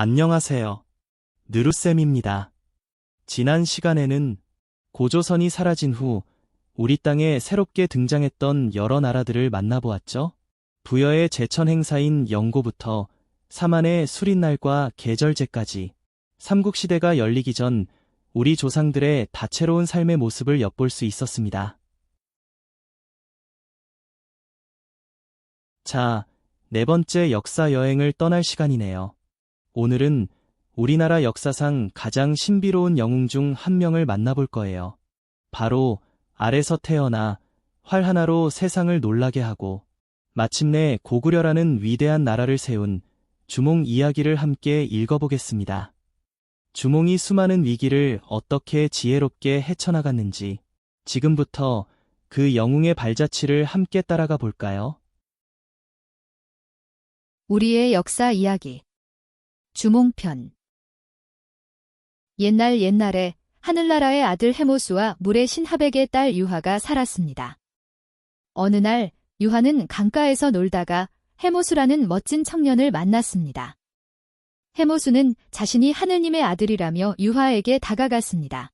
안녕하세요. 느루쌤입니다. 지난 시간에는 고조선이 사라진 후 우리 땅에 새롭게 등장했던 여러 나라들을 만나보았죠. 부여의 제천 행사인 영고부터 사만의 수린날과 계절제까지 삼국시대가 열리기 전 우리 조상들의 다채로운 삶의 모습을 엿볼 수 있었습니다. 자, 네 번째 역사 여행을 떠날 시간이네요. 오늘은 우리나라 역사상 가장 신비로운 영웅 중 한 명을 만나볼 거예요. 바로 알에서 태어나 활 하나로 세상을 놀라게 하고 마침내 고구려라는 위대한 나라를 세운 주몽 이야기를 함께 읽어보겠습니다. 주몽이 수많은 위기를 어떻게 지혜롭게 헤쳐나갔는지 지금부터 그 영웅의 발자취를 함께 따라가 볼까요? 우리의 역사 이야기. 주몽편. 옛날에 하늘나라의 아들 해모수와 물의 신 하백의 딸 유하가 살았습니다. 어느 날 유하는 강가에서 놀다가 해모수라는 멋진 청년을 만났습니다. 해모수는 자신이 하느님의 아들이라며 유하에게 다가갔습니다.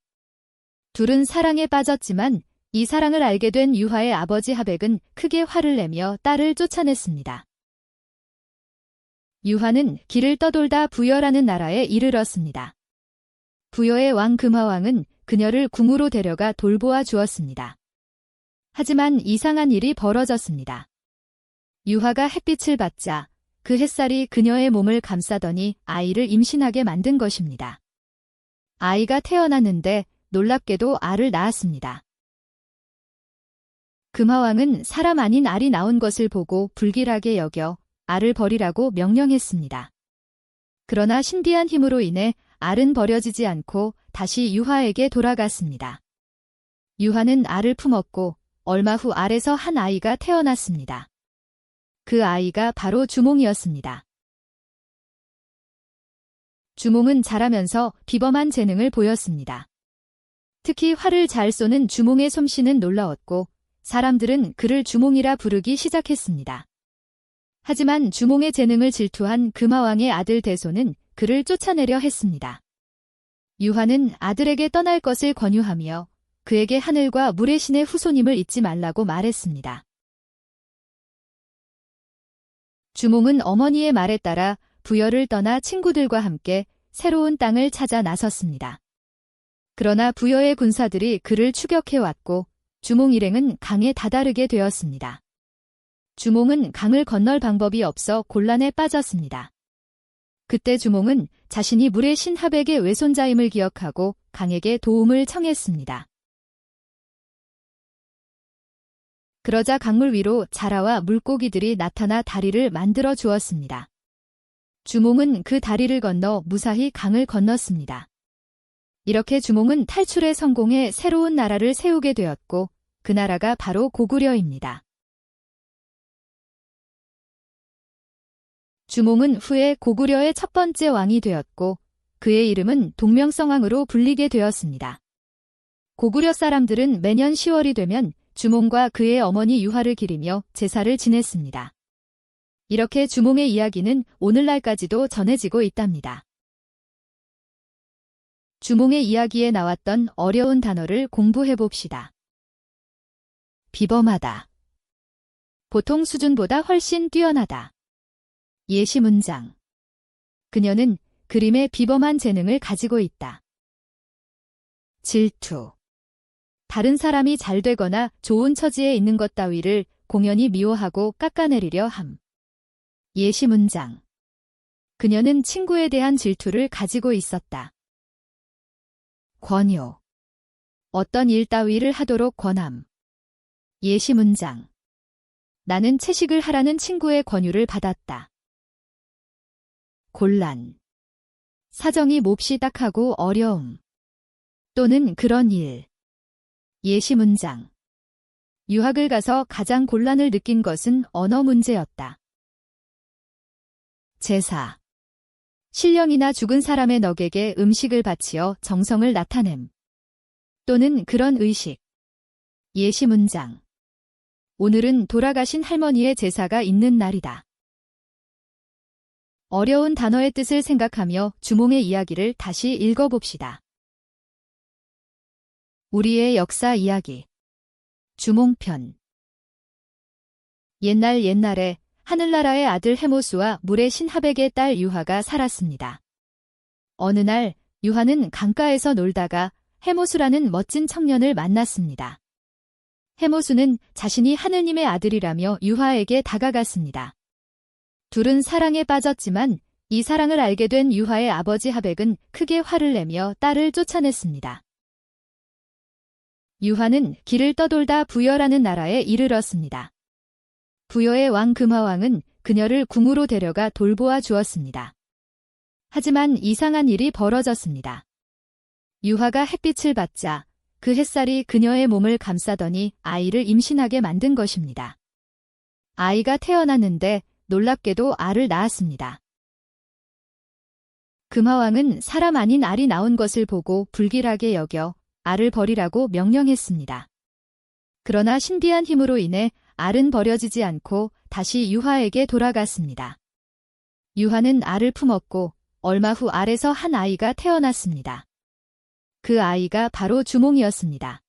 둘은 사랑에 빠졌지만 이 사랑을 알게 된 유하의 아버지 하백은 크게 화를 내며 딸을 쫓아냈습니다. 유하는 길을 떠돌다 부여라는 나라에 이르렀습니다. 부여의 왕 금화왕은 그녀를 궁으로 데려가 돌보아 주었습니다. 하지만 이상한 일이 벌어졌습니다. 유하가 햇빛을 받자 그 햇살이 그녀의 몸을 감싸더니 아이를 임신하게 만든 것입니다. 아이가 태어났는데 놀랍게도 알을 낳았습니다. 금화왕은 사람 아닌 알이 나온 것을 보고 불길하게 여겨 알을 버리라고 명령했습니다. 그러나 신비한 힘으로 인해 알은 버려지지 않고 다시 유하에게 돌아갔습니다. 유하는 알을 품었고 얼마 후 알에서 한 아이가 태어났습니다. 그 아이가 바로 주몽이었습니다. 주몽은 자라면서 비범한 재능을 보였습니다. 특히 활을 잘 쏘는 주몽의 솜씨는 놀라웠고 사람들은 그를 주몽이라 부르기 시작했습니다. 하지만 주몽의 재능을 질투한 금화왕의 아들 대소는 그를 쫓아내려 했습니다. 유하는 아들에게 떠날 것을 권유하며 그에게 하늘과 물의 신의 후손임을 잊지 말라고 말했습니다. 주몽은 어머니의 말에 따라 부여를 떠나 친구들과 함께 새로운 땅을 찾아 나섰습니다. 그러나 부여의 군사들이 그를 추격해왔고 주몽 일행은 강에 다다르게 되었습니다. 주몽은 강을 건널 방법이 없어 곤란에 빠졌습니다. 그때 주몽은 자신이 물의 신 하백의 외손자임을 기억하고 강에게 도움을 청했습니다. 그러자 강물 위로 자라와 물고기들이 나타나 다리를 만들어 주었습니다. 주몽은 그 다리를 건너 무사히 강을 건넜습니다. 이렇게 주몽은 탈출에 성공해 새로운 나라를 세우게 되었고 그 나라가 바로 고구려입니다. 주몽은 후에 고구려의 첫 번째 왕이 되었고 그의 이름은 동명성왕으로 불리게 되었습니다. 고구려 사람들은 매년 10월이 되면 주몽과 그의 어머니 유하를 기리며 제사를 지냈습니다. 이렇게 주몽의 이야기는 오늘날까지도 전해지고 있답니다. 주몽의 이야기에 나왔던 어려운 단어를 공부해봅시다. 비범하다. 보통 수준보다 훨씬 뛰어나다. 예시 문장. 그녀는 그림에 비범한 재능을 가지고 있다. 질투. 다른 사람이 잘 되거나 좋은 처지에 있는 것 따위를 공연히 미워하고 깎아내리려 함. 예시 문장. 그녀는 친구에 대한 질투를 가지고 있었다. 권유. 어떤 일 따위를 하도록 권함. 예시 문장. 나는 채식을 하라는 친구의 권유를 받았다. 곤란. 사정이 몹시 딱하고 어려움. 또는 그런 일. 예시 문장. 유학을 가서 가장 곤란을 느낀 것은 언어 문제였다. 제사. 신령이나 죽은 사람의 넋에게 음식을 바치어 정성을 나타냄. 또는 그런 의식. 예시 문장. 오늘은 돌아가신 할머니의 제사가 있는 날이다. 어려운 단어의 뜻을 생각하며 주몽의 이야기를 다시 읽어봅시다. 우리의 역사 이야기. 주몽편. 옛날에 하늘나라의 아들 해모수와 물의 신 하백의 딸 유하가 살았습니다. 어느 날 유하는 강가에서 놀다가 해모수라는 멋진 청년을 만났습니다. 해모수는 자신이 하느님의 아들이라며 유하에게 다가갔습니다. 둘은 사랑에 빠졌지만 이 사랑을 알게 된 유하의 아버지 하백은 크게 화를 내며 딸을 쫓아냈습니다. 유하는 길을 떠돌다 부여라는 나라에 이르렀습니다. 부여의 왕 금화왕은 그녀를 궁으로 데려가 돌보아 주었습니다. 하지만 이상한 일이 벌어졌습니다. 유하가 햇빛을 받자 그 햇살이 그녀의 몸을 감싸더니 아이를 임신하게 만든 것입니다. 아이가 태어났는데 놀랍게도 알을 낳았습니다. 금화왕은 사람 아닌 알이 나온 것을 보고 불길하게 여겨 알을 버리라고 명령했습니다. 그러나 신비한 힘으로 인해 알은 버려지지 않고 다시 유하에게 돌아갔습니다. 유하는 알을 품었고 얼마 후 알에서 한 아이가 태어났습니다. 그 아이가 바로 주몽이었습니다.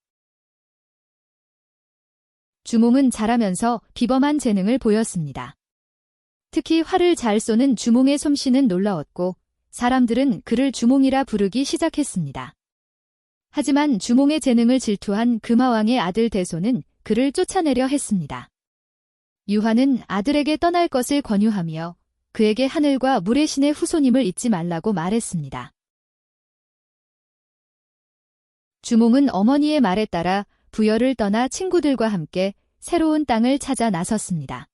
주몽은 자라면서 비범한 재능을 보였습니다. 특히 활을 잘 쏘는 주몽의 솜씨는 놀라웠고 사람들은 그를 주몽이라 부르기 시작했습니다. 하지만 주몽의 재능을 질투한 금화왕의 아들 대소는 그를 쫓아내려 했습니다. 유하는 아들에게 떠날 것을 권유하며 그에게 하늘과 물의 신의 후손임을 잊지 말라고 말했습니다. 주몽은 어머니의 말에 따라 부여를 떠나 친구들과 함께 새로운 땅을 찾아 나섰습니다.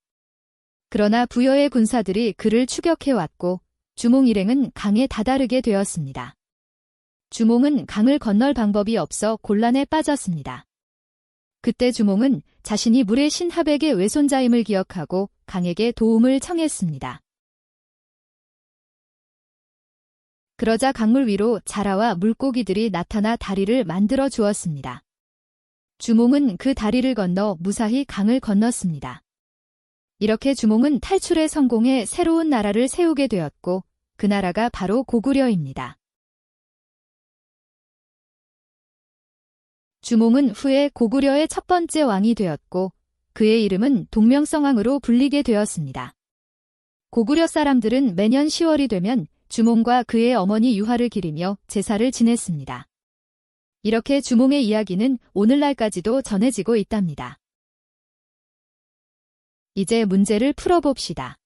그러나 부여의 군사들이 그를 추격해왔고 주몽 일행은 강에 다다르게 되었습니다. 주몽은 강을 건널 방법이 없어 곤란에 빠졌습니다. 그때 주몽은 자신이 물의 신 하백의 외손자임을 기억하고 강에게 도움을 청했습니다. 그러자 강물 위로 자라와 물고기들이 나타나 다리를 만들어 주었습니다. 주몽은 그 다리를 건너 무사히 강을 건넜습니다. 이렇게 주몽은 탈출에 성공해 새로운 나라를 세우게 되었고 그 나라가 바로 고구려입니다. 주몽은 후에 고구려의 첫 번째 왕이 되었고 그의 이름은 동명성왕으로 불리게 되었습니다. 고구려 사람들은 매년 10월이 되면 주몽과 그의 어머니 유하를 기리며 제사를 지냈습니다. 이렇게 주몽의 이야기는 오늘날까지도 전해지고 있답니다. 이제 문제를 풀어봅시다.